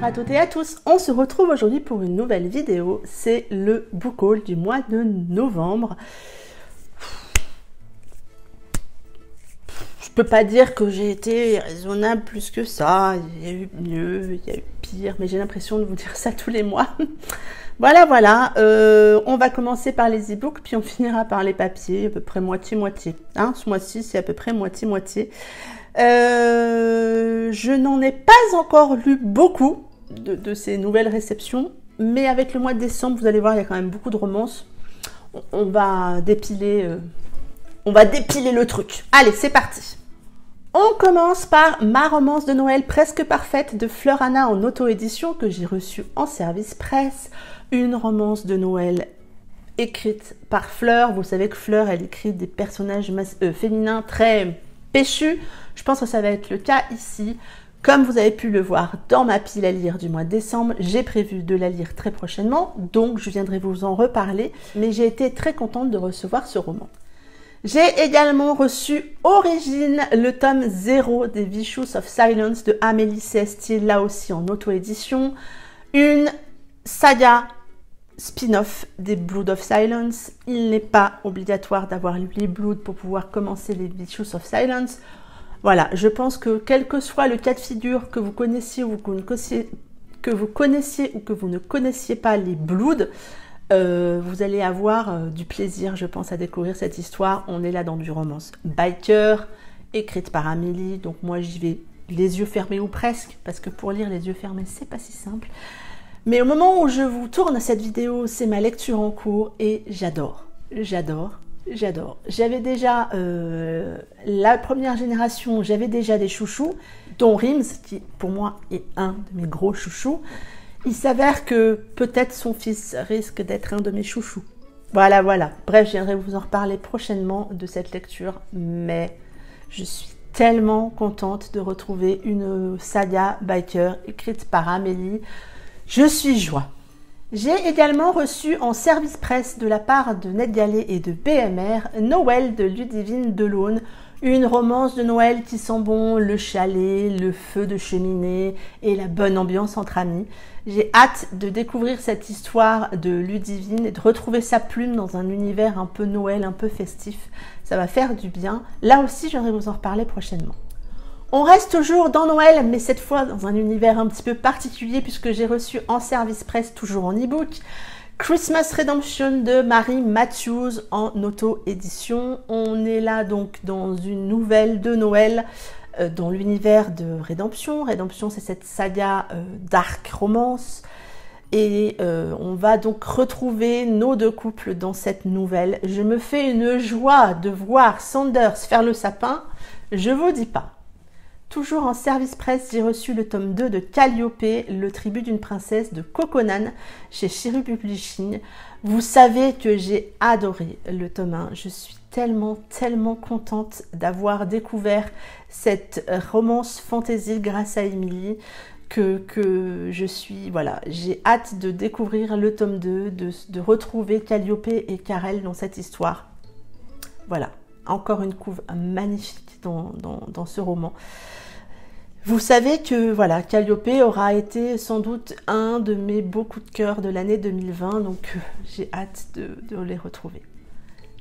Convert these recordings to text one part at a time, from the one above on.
à toutes et à tous, on se retrouve aujourd'hui pour une nouvelle vidéo, c'est le book haul du mois de novembre. Je peux pas dire que j'ai été raisonnable plus que ça, il y a eu mieux, il y a eu pire, mais j'ai l'impression de vous dire ça tous les mois. Voilà, on va commencer par les e-books, puis on finira par les papiers, à peu près moitié-moitié. Hein, ce mois-ci, c'est à peu près moitié-moitié. Je n'en ai pas encore lu beaucoup de ces nouvelles réceptions, mais avec le mois de décembre, vous allez voir, il y a quand même beaucoup de romances. On va dépiler le truc. Allez, c'est parti. On commence par ma romance de Noël presque parfaite de Fleur Anna en auto-édition que j'ai reçue en service presse. Une romance de Noël écrite par Fleur. Vous savez que Fleur, elle écrit des personnages féminins très péchus. Je pense que ça va être le cas ici. Comme vous avez pu le voir dans ma pile à lire du mois de décembre, j'ai prévu de la lire très prochainement, donc je viendrai vous en reparler. Mais j'ai été très contente de recevoir ce roman. J'ai également reçu Origine, le tome 0 des Vicious of Silence de Amélie Cestier, là aussi en auto-édition. Une saga spin-off des Blood of Silence. Il n'est pas obligatoire d'avoir lu les Blood pour pouvoir commencer les Vicious of Silence. Voilà, je pense que quel que soit le cas de figure que vous connaissiez ou que vous ne connaissiez pas les Blood, vous allez avoir du plaisir, je pense, à découvrir cette histoire. On est là dans du romance biker, écrite par Amélie, donc moi j'y vais les yeux fermés ou presque, parce que pour lire les yeux fermés, c'est pas si simple. Mais au moment où je vous tourne cette vidéo, c'est ma lecture en cours et j'adore. J'avais déjà la première génération, j'avais déjà des chouchous, dont Rims, qui pour moi est un de mes gros chouchous. Il s'avère que peut-être son fils risque d'être un de mes chouchous. Voilà. Bref, je viendrai vous en reparler prochainement de cette lecture, mais je suis tellement contente de retrouver une saga biker écrite par Amélie. Je suis joie. J'ai également reçu en service presse de la part de NetGalley et de BMR Noël de Ludivine Delaune, une romance de Noël qui sent bon le chalet, le feu de cheminée et la bonne ambiance entre amis. J'ai hâte de découvrir cette histoire de Ludivine et de retrouver sa plume dans un univers un peu Noël, un peu festif. Ça va faire du bien. Là aussi, je viendrai vous en reparler prochainement. On reste toujours dans Noël, mais cette fois dans un univers un petit peu particulier puisque j'ai reçu en service presse, toujours en e-book, Christmas Redemption de Marie Matthews en auto-édition. On est là donc dans une nouvelle de Noël dans l'univers de Rédemption. Rédemption, c'est cette saga dark romance. Et on va donc retrouver nos deux couples dans cette nouvelle. Je me fais une joie de voir Sanders faire le sapin, je vous dis pas. Toujours en service presse, j'ai reçu le tome 2 de Calliope, le tribut d'une princesse de Coconan chez Chiru Publishing. Vous savez que j'ai adoré le tome 1. Je suis tellement contente d'avoir découvert cette romance fantasy grâce à Émilie que je suis, voilà, j'ai hâte de découvrir le tome 2, de retrouver Calliope et Karel dans cette histoire. Voilà, encore une couve magnifique dans ce roman. Vous savez que voilà, Calliope aura été sans doute un de mes beaux coups de cœur de l'année 2020, donc j'ai hâte de les retrouver.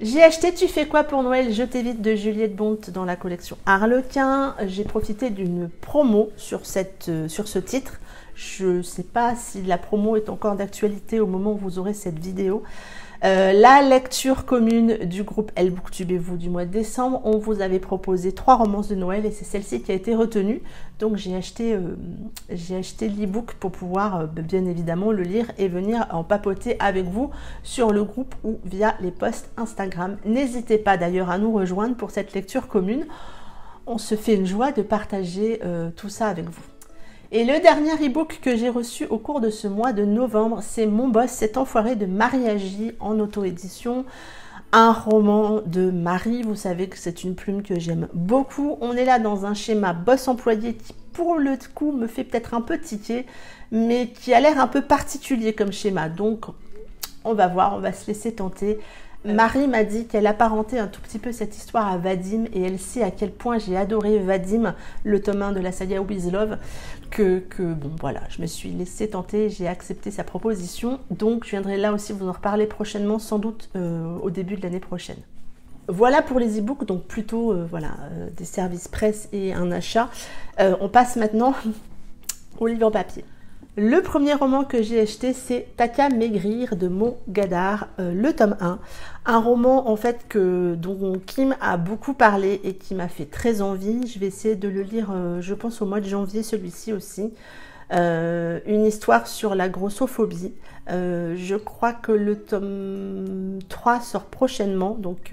J'ai acheté Tu fais quoi pour Noël, je t'évite de Juliette Bonte dans la collection Harlequin. J'ai profité d'une promo sur ce titre. Je ne sais pas si la promo est encore d'actualité au moment où vous aurez cette vidéo. La lecture commune du groupe Elle Booktube et vous du mois de décembre, on vous avait proposé 3 romances de Noël et c'est celle-ci qui a été retenue. Donc j'ai acheté l'e-book pour pouvoir bien évidemment le lire et venir en papoter avec vous sur le groupe ou via les posts Instagram. N'hésitez pas d'ailleurs à nous rejoindre pour cette lecture commune. On se fait une joie de partager tout ça avec vous. Et le dernier e-book que j'ai reçu au cours de ce mois de novembre, c'est Mon boss, cet enfoiré de Marie Agi en auto-édition. Un roman de Marie, vous savez que c'est une plume que j'aime beaucoup. On est là dans un schéma boss-employé qui, pour le coup, me fait peut-être un peu tiquer, mais qui a l'air un peu particulier comme schéma. Donc, on va voir, on va se laisser tenter. Marie m'a dit qu'elle apparentait un tout petit peu cette histoire à Vadim et elle sait à quel point j'ai adoré Vadim, le tome 1 de la saga With Love, que bon voilà, je me suis laissée tenter, j'ai accepté sa proposition, donc je viendrai là aussi vous en reparler prochainement, sans doute au début de l'année prochaine. Voilà pour les e-books, donc plutôt des services presse et un achat. On passe maintenant au livre en papier. Le premier roman que j'ai acheté, c'est Taka Maigrir de Mo Gadar, le tome 1. Un roman en fait dont Kim a beaucoup parlé et qui m'a fait très envie. Je vais essayer de le lire, je pense au mois de janvier, celui-ci aussi. Une histoire sur la grossophobie. Je crois que le tome 3 sort prochainement, donc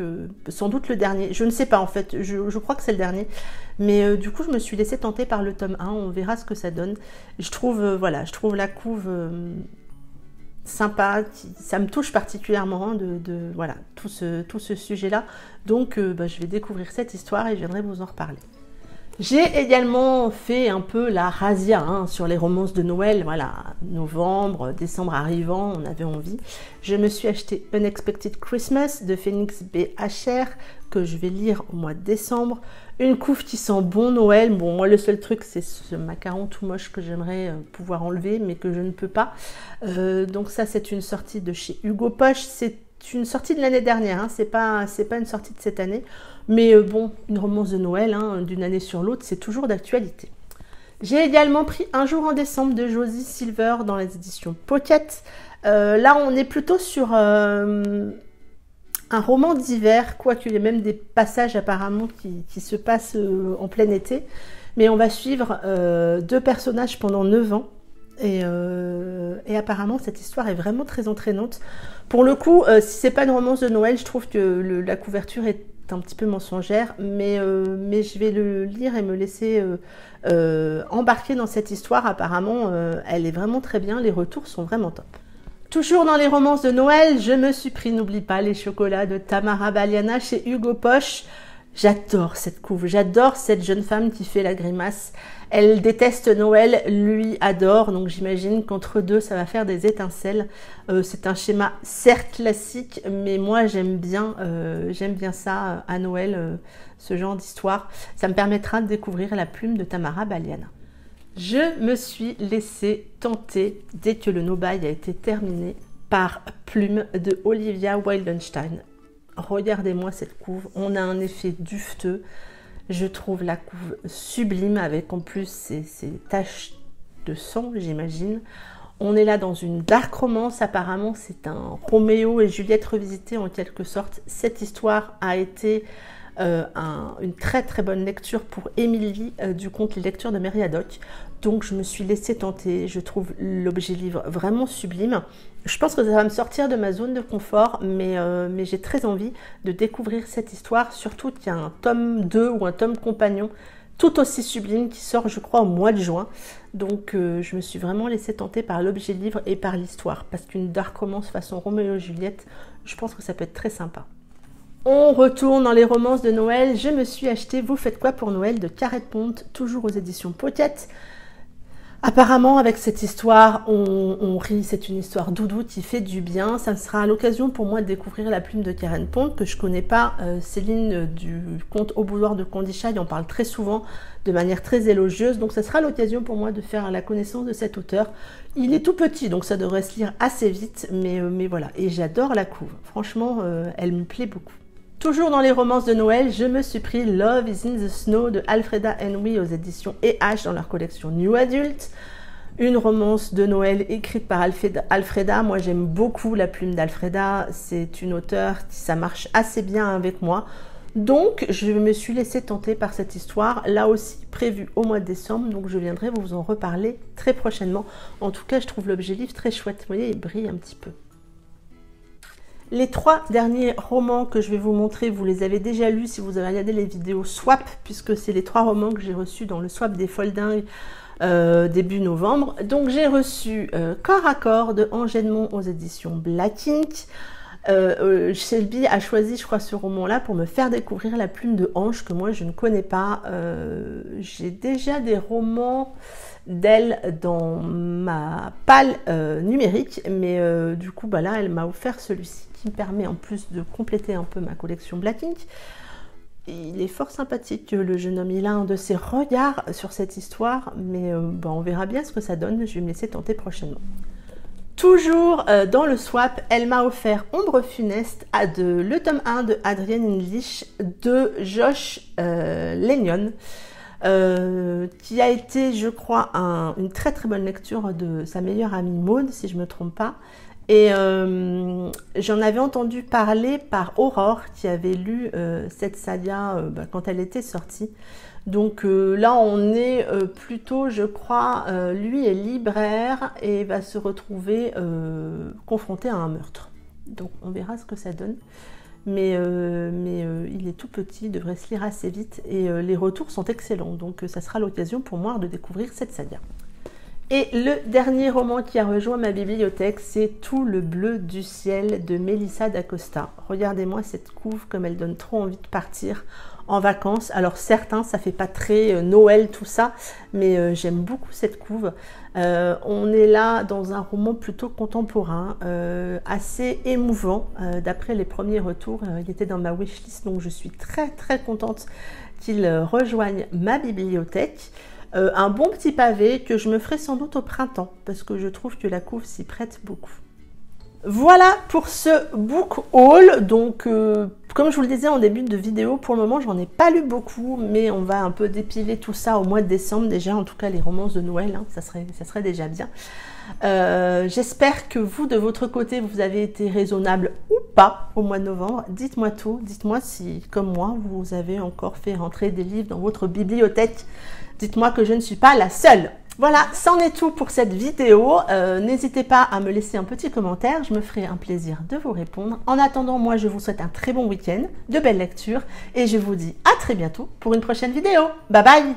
sans doute le dernier. Je ne sais pas en fait, je crois que c'est le dernier. Mais du coup, je me suis laissée tenter par le tome 1, on verra ce que ça donne. Je trouve la couve sympa, ça me touche particulièrement tout ce sujet-là. Donc je vais découvrir cette histoire et je viendrai vous en reparler. J'ai également fait un peu la razzia sur les romances de Noël, voilà, novembre, décembre arrivant, on avait envie. Je me suis acheté Unexpected Christmas de Phoenix B. Asher, que je vais lire au mois de décembre. Une couve qui sent bon Noël. Bon, moi le seul truc c'est ce macaron tout moche que j'aimerais pouvoir enlever, mais que je ne peux pas. Donc ça c'est une sortie de chez Hugo Poche, c'est une sortie de l'année dernière, c'est pas une sortie de cette année. Mais bon, une romance de Noël, d'une année sur l'autre, c'est toujours d'actualité. J'ai également pris Un jour en décembre de Josie Silver dans les éditions Pocket. Là, on est plutôt sur un roman d'hiver, quoique il y a même des passages apparemment qui se passent en plein été. Mais on va suivre deux personnages pendant 9 ans. Et apparemment, cette histoire est vraiment très entraînante. Pour le coup, si c'est pas une romance de Noël, je trouve que la couverture est un petit peu mensongère, mais je vais le lire et me laisser embarquer dans cette histoire. Apparemment, elle est vraiment très bien, les retours sont vraiment top. Toujours dans les romances de Noël, je me suis pris N'oublie pas les chocolats de Tamara Baliana chez Hugo Poche. J'adore cette couve, j'adore cette jeune femme qui fait la grimace. Elle déteste Noël, lui adore, donc j'imagine qu'entre deux, ça va faire des étincelles. C'est un schéma certes classique, mais moi j'aime bien ça à Noël, ce genre d'histoire. Ça me permettra de découvrir la plume de Tamara Baliana. Je me suis laissée tenter, dès que le no-buy a été terminé, par Plume de Olivia Wildenstein. Regardez-moi cette couve, on a un effet dufteux. Je trouve la couve sublime avec en plus ces taches de sang, j'imagine. On est là dans une dark romance, apparemment c'est un Roméo et Juliette revisité en quelque sorte. Cette histoire a été une très très bonne lecture pour Émilie du conte Les Lectures de Mary Haddock. Donc je me suis laissée tenter, je trouve l'objet livre vraiment sublime. Je pense que ça va me sortir de ma zone de confort, mais j'ai très envie de découvrir cette histoire, surtout qu'il y a un tome 2 ou un tome compagnon tout aussi sublime qui sort je crois au mois de juin. Donc je me suis vraiment laissée tenter par l'objet livre et par l'histoire, parce qu'une dark romance façon Roméo et Juliette, je pense que ça peut être très sympa. On retourne dans les romances de Noël. Je me suis acheté Vous faites quoi pour Noël de Karen Pont, toujours aux éditions Pocket. Apparemment, avec cette histoire, on rit, c'est une histoire doudou qui fait du bien. Ça sera l'occasion pour moi de découvrir la plume de Karen Pont, que je connais pas. Céline du conte Au boudoir de Condichaille en parle très souvent, de manière très élogieuse. Donc, ça sera l'occasion pour moi de faire la connaissance de cet auteur. Il est tout petit, donc ça devrait se lire assez vite, mais voilà. Et j'adore la couve. Franchement, elle me plaît beaucoup. Toujours dans les romances de Noël, je me suis pris Love is in the Snow de Alfreda Henry aux éditions E.H. dans leur collection New Adult. Une romance de Noël écrite par Alfreda. Moi, j'aime beaucoup la plume d'Alfreda. C'est une auteure qui ça marche assez bien avec moi. Donc, je me suis laissée tenter par cette histoire, là aussi prévue au mois de décembre. Donc, je viendrai vous en reparler très prochainement. En tout cas, je trouve l'objet livre très chouette. Vous voyez, il brille un petit peu. Les 3 derniers romans que je vais vous montrer, vous les avez déjà lus si vous avez regardé les vidéos Swap, puisque c'est les 3 romans que j'ai reçus dans le Swap des Foldingues début novembre. Donc j'ai reçu Corps à corps de Ange Edmond aux éditions Black Ink. Shelby a choisi, je crois, ce roman-là pour me faire découvrir la plume de Ange que moi je ne connais pas. J'ai déjà des romans d'elle dans ma palle numérique, mais du coup, là, elle m'a offert celui-ci qui qui me permet en plus de compléter un peu ma collection Black Ink. Il est fort sympathique, le jeune homme. Il a un de ses regards sur cette histoire, mais bon, on verra bien ce que ça donne. Je vais me laisser tenter prochainement. Toujours dans le swap, elle m'a offert Ombre funeste le tome 1 de Adrian English de Josh Lennon, qui a été, je crois, une très très bonne lecture de sa meilleure amie Maud, si je ne me trompe pas. Et j'en avais entendu parler par Aurore, qui avait lu cette saga quand elle était sortie. Donc là, on est plutôt, je crois, lui est libraire et va se retrouver confronté à un meurtre. Donc on verra ce que ça donne. Mais il est tout petit, il devrait se lire assez vite et les retours sont excellents. Donc ça sera l'occasion pour moi de découvrir cette saga. Et le dernier roman qui a rejoint ma bibliothèque, c'est Tout le bleu du ciel de Melissa d'Acosta. Regardez-moi cette couve, comme elle donne trop envie de partir en vacances. Alors certains, ça fait pas très Noël tout ça, mais j'aime beaucoup cette couve. On est là dans un roman plutôt contemporain, assez émouvant. D'après les premiers retours, il était dans ma wishlist, donc je suis très très contente qu'il rejoigne ma bibliothèque. Un bon petit pavé que je me ferai sans doute au printemps parce que je trouve que la couve s'y prête beaucoup. Voilà pour ce book haul. Donc comme je vous le disais en début de vidéo, pour le moment j'en ai pas lu beaucoup, mais on va un peu dépiler tout ça au mois de décembre déjà, en tout cas les romances de Noël, hein, ça serait déjà bien. J'espère que vous de votre côté vous avez été raisonnable ou pas au mois de novembre. Dites-moi tout, dites-moi si comme moi vous avez encore fait rentrer des livres dans votre bibliothèque. Dites-moi que je ne suis pas la seule. Voilà, c'en est tout pour cette vidéo. N'hésitez pas à me laisser un petit commentaire, je me ferai un plaisir de vous répondre. En attendant, moi je vous souhaite un très bon week-end, de belles lectures et je vous dis à très bientôt pour une prochaine vidéo. Bye bye!